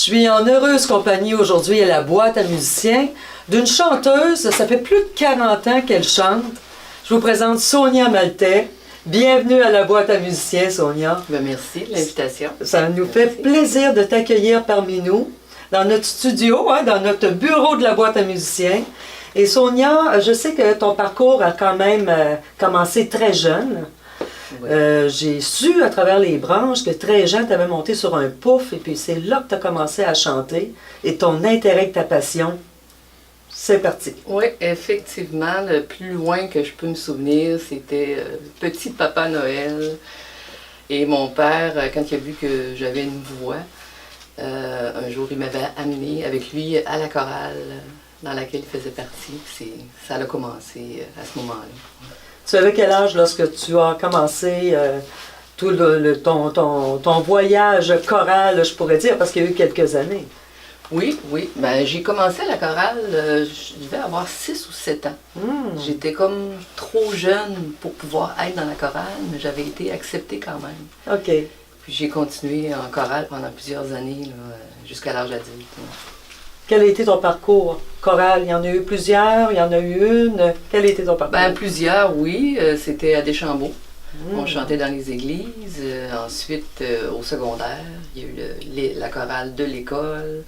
suis en heureuse compagnie aujourd'hui à la boîte à musiciens d'une chanteuse, ça fait plus de 40 ans qu'elle chante. Je vous présente Sonia Maltais. Bienvenue à la boîte à musiciens, Sonia. Ben merci de l'invitation. Ça nous fait plaisir de t'accueillir parmi nous, dans notre studio, dans notre bureau de la boîte à musiciens. Et Sonia, je sais que ton parcours a quand même commencé très jeune. Oui. J'ai su à travers les branches que très jeune, tu avais monté sur un pouf et puis c'est là que tu as commencé à chanter et ton intérêt avec ta passion, c'est parti. Oui, effectivement, le plus loin que je peux me souvenir, c'était Petit Papa Noël. Et mon père, quand il a vu que j'avais une voix, un jour il m'avait amené avec lui à la chorale dans laquelle il faisait partie. Ça a commencé à ce moment-là. Tu avais quel âge lorsque tu as commencé tout ton voyage choral, je pourrais dire, parce qu'il y a eu quelques années? Oui. Ben, j'ai commencé à la chorale, je devais avoir 6 ou 7 ans. J'étais comme trop jeune pour pouvoir être dans la chorale, mais j'avais été acceptée quand même. OK. Puis j'ai continué en chorale pendant plusieurs années, jusqu'à l'âge adulte. Quel a été ton parcours choral? Il y en a eu plusieurs, il y en a eu une. Quel a été ton parcours? Ben, plusieurs, oui. C'était à Deschambault. On chantait dans les églises. Ensuite, au secondaire, il y a eu la chorale de l'école,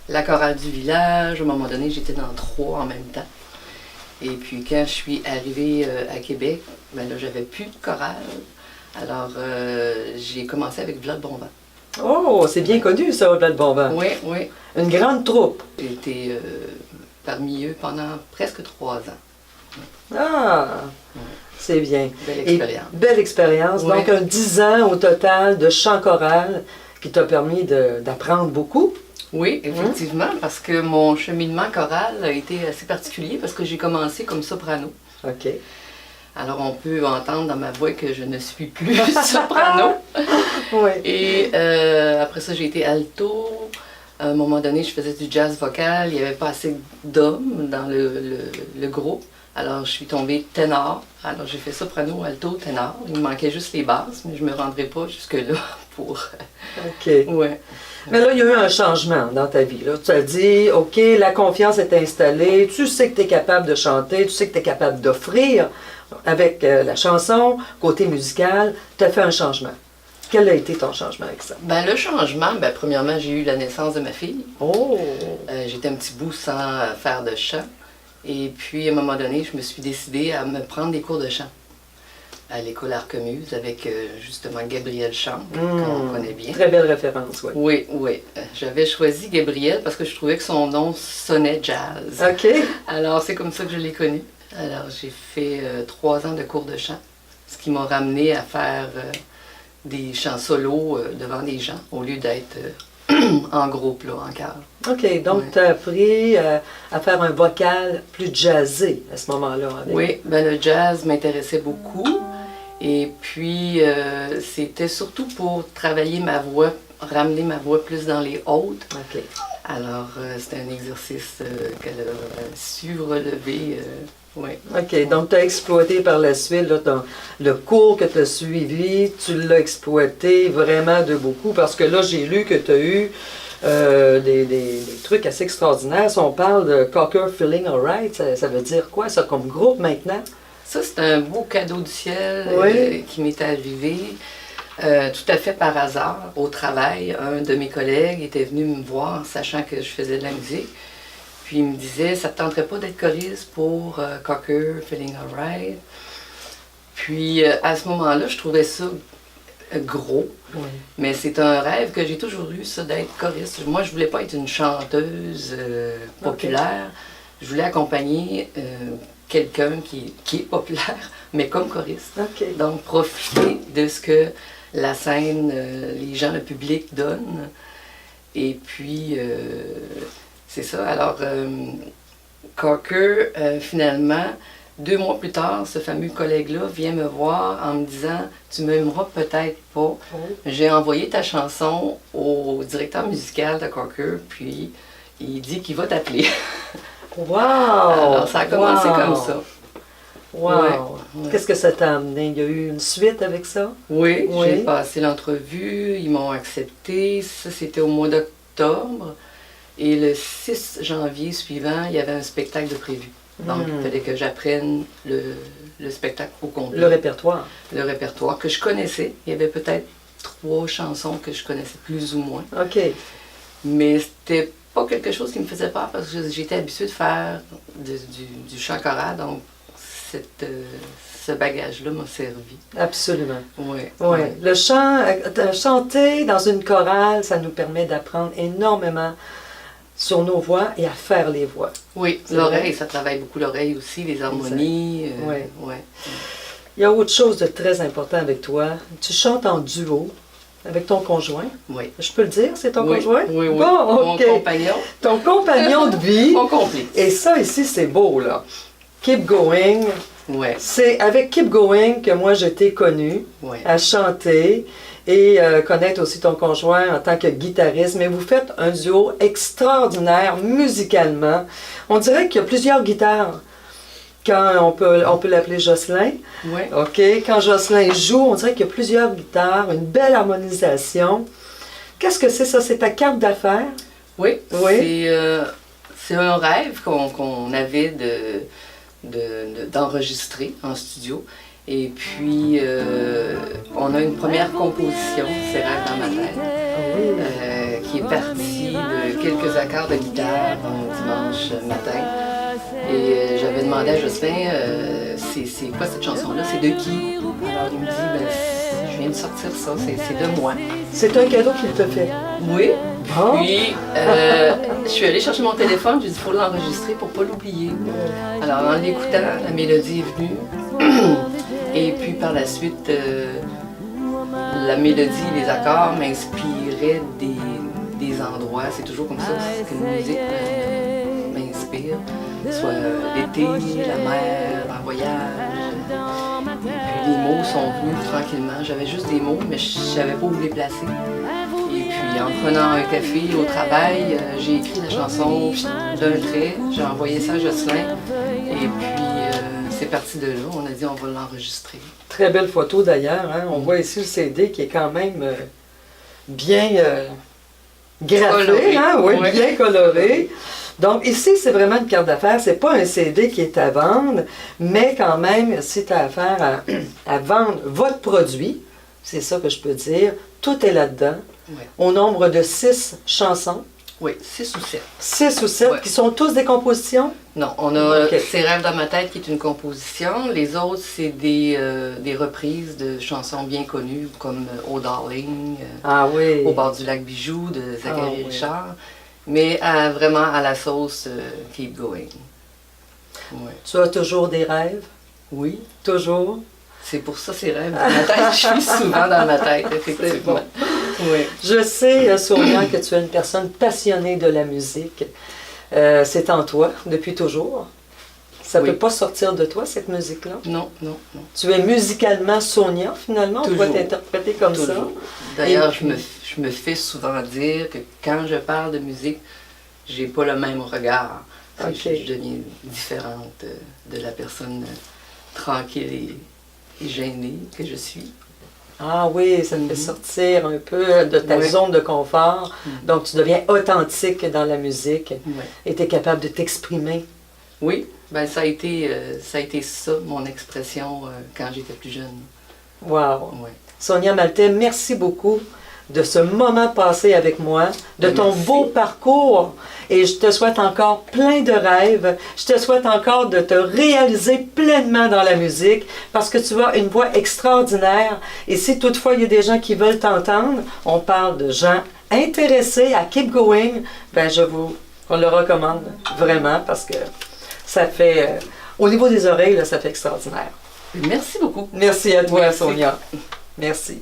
la chorale du village. À un moment donné, j'étais dans 3 en même temps. Et puis, quand je suis arrivée à Québec, ben là, j'avais plus de chorale. Alors, j'ai commencé avec Vlad Bonvent. Oh, c'est bien connu, ça, Vlad Bonvent. Oui. Une grande troupe. J'ai été parmi eux pendant presque 3 ans. Ah, c'est bien. Belle expérience. Belle expérience. Oui. Donc, 10 ans au total de chant choral qui t'a permis d'apprendre beaucoup. Oui, effectivement, parce que mon cheminement choral a été assez particulier parce que j'ai commencé comme soprano. OK. Alors, on peut entendre dans ma voix que je ne suis plus soprano. Oui. Et après ça, j'ai été alto. À un moment donné, je faisais du jazz vocal. Il n'y avait pas assez d'hommes dans le groupe. Alors, je suis tombée ténor. Alors, j'ai fait soprano, alto, ténor. Il me manquait juste les basses, mais je ne me rendrai pas jusque-là pour... OK. Ouais. Mais là, il y a eu un changement dans ta vie. Là. Tu as dit, OK, la confiance est installée. Tu sais que tu es capable de chanter. Tu sais que tu es capable d'offrir avec la chanson, côté musical. Tu as fait un changement. Quel a été ton changement avec ça? Ben, le changement, premièrement, j'ai eu la naissance de ma fille. Oh! J'étais un petit bout sans faire de chant. Et puis, à un moment donné, je me suis décidée à me prendre des cours de chant à l'école Arquemuse avec justement Gabriel Champ, qu'on connaît bien. Très belle référence, oui. Oui. J'avais choisi Gabriel parce que je trouvais que son nom sonnait jazz. OK. Alors, c'est comme ça que je l'ai connu. Alors, j'ai fait 3 ans de cours de chant, ce qui m'a ramené à faire... des chants solos devant des gens, au lieu d'être en groupe, là, en chœur. OK, donc tu as appris à faire un vocal plus jazzé à ce moment-là. Avec... Oui, ben, le jazz m'intéressait beaucoup. Et puis, c'était surtout pour travailler ma voix, ramener ma voix plus dans les hautes. OK. Alors, c'était un exercice qu'elle a su relever. Oui. OK, donc tu as exploité par la suite là, le cours que tu as suivi, tu l'as exploité vraiment de beaucoup parce que là, j'ai lu que tu as eu des trucs assez extraordinaires. Si on parle de Cocker Feeling Alright, ça veut dire quoi ça comme groupe maintenant? Ça, c'est un beau cadeau du ciel qui m'est arrivé tout à fait par hasard au travail. Un de mes collègues était venu me voir sachant que je faisais de la musique. Puis il me disait, ça ne te tenterait pas d'être choriste pour Cocker, Feeling Alright. Puis à ce moment-là, je trouvais ça gros. Oui. Mais c'est un rêve que j'ai toujours eu, ça, d'être choriste. Moi, je voulais pas être une chanteuse populaire. Okay. Je voulais accompagner quelqu'un qui est populaire, mais comme choriste. Okay. Donc, profiter de ce que la scène, les gens, le public donnent. Et puis... c'est ça. Alors, Cocker, finalement, 2 mois plus tard, ce fameux collègue-là vient me voir en me disant « Tu m'aimeras peut-être pas. » J'ai envoyé ta chanson au directeur musical de Cocker, puis il dit qu'il va t'appeler. Wow! Alors, ça a commencé comme ça. Wow! Ouais. Qu'est-ce que ça t'a amené? Il y a eu une suite avec ça? Oui. J'ai passé l'entrevue, ils m'ont accepté. Ça, c'était au mois d'octobre. octobre. Et le 6 janvier suivant, il y avait un spectacle de prévu. Donc, il fallait que j'apprenne le spectacle au complet. Le répertoire. Le répertoire que je connaissais. Il y avait peut-être 3 chansons que je connaissais plus ou moins. OK. Mais c'était pas quelque chose qui me faisait peur parce que j'étais habituée de faire du chant choral. Donc, ce bagage-là m'a servi. Absolument. Oui. Ouais. Le chant, chanter dans une chorale, ça nous permet d'apprendre énormément sur nos voix et à faire les voix. Oui, l'oreille, ça travaille beaucoup l'oreille aussi, les harmonies. Oui. Il y a autre chose de très important avec toi. Tu chantes en duo avec ton conjoint. Oui. Je peux le dire, c'est ton conjoint? Oui, oui. Bon, OK. Mon compagnon. Ton compagnon de vie. Mon complice. Et ça, ici, c'est beau, là. Keep Going. Ouais. C'est avec Keep Going que moi, je t'ai connue à chanter et connaître aussi ton conjoint en tant que guitariste. Mais vous faites un duo extraordinaire musicalement. On dirait qu'il y a plusieurs guitares. Quand on peut l'appeler Jocelyn. Oui. OK. Quand Jocelyn joue, on dirait qu'il y a plusieurs guitares, une belle harmonisation. Qu'est-ce que c'est ça? C'est ta carte d'affaires? Oui. Oui. C'est un rêve qu'on avait d'enregistrer en studio. Et puis, on a une première composition, C'est rêve dans ma tête, qui est partie de quelques accords de guitare un dimanche matin. Et j'avais demandé à Jocelyn, c'est quoi cette chanson-là? C'est de qui? Alors il me dit, je viens de sortir ça, c'est de moi. C'est un cadeau qu'il te fait. Oui. Oh. Puis, je suis allée chercher mon téléphone, j'ai dit, il faut l'enregistrer pour ne pas l'oublier. Alors en l'écoutant, la mélodie est venue. Et puis par la suite, la mélodie, les accords m'inspiraient des endroits. C'est toujours comme ça qu'une musique m'inspire. Soit l'été, la mer, un voyage. Et puis les mots sont venus tranquillement. J'avais juste des mots, mais je ne savais pas où les placer. Et puis en prenant un café au travail, j'ai écrit la chanson d'un trait. J'ai envoyé ça à Jocelyn. Et puis c'est parti de là. On a dit on va l'enregistrer. Très belle photo d'ailleurs. Hein? On voit ici le CD qui est quand même bien graffé, coloré. Hein? Oui, bien coloré. Donc ici, c'est vraiment une carte d'affaires. C'est pas un CD qui est à vendre, mais quand même, si tu as affaire à vendre votre produit, c'est ça que je peux dire, tout est là-dedans. Ouais. Au nombre de 6 chansons. Oui, 6 ou 7. 6 ou 7, qui sont tous des compositions? Non, on a C'est rêve dans ma tête qui est une composition. Les autres, c'est des reprises de chansons bien connues comme Oh Darling, Au bord du lac Bijou de Zachary Richard. Mais vraiment à la sauce Keep Going. Ouais. Tu as toujours des rêves? Oui. Toujours? C'est pour ça ces rêves dans ma tête. Je suis souvent dans ma tête, effectivement. Oui. Je sais, Sonia, que tu es une personne passionnée de la musique. C'est en toi depuis toujours. Ça ne peut pas sortir de toi, cette musique-là? Non. Tu es musicalement Sonia, finalement? Toujours. On peut t'interpréter comme Toujours. ça. D'ailleurs, je me fais souvent dire que quand je parle de musique, j'ai pas le même regard. Je deviens différente de la personne tranquille et gênée que je suis. Ah oui, ça te fait sortir un peu de ta zone de confort. Donc, tu deviens authentique dans la musique et tu es capable de t'exprimer. Oui, ben ça a été ça, mon expression quand j'étais plus jeune. Wow! Ouais. Sonia Maltais, merci beaucoup de ce moment passé avec moi, de ton beau parcours. Et je te souhaite encore plein de rêves. Je te souhaite encore de te réaliser pleinement dans la musique parce que tu as une voix extraordinaire. Et si toutefois il y a des gens qui veulent t'entendre, on parle de gens intéressés à Keep Going, ben on le recommande vraiment parce que ça fait, au niveau des oreilles, là, ça fait extraordinaire. Merci beaucoup. Merci à toi, Sonia. Merci.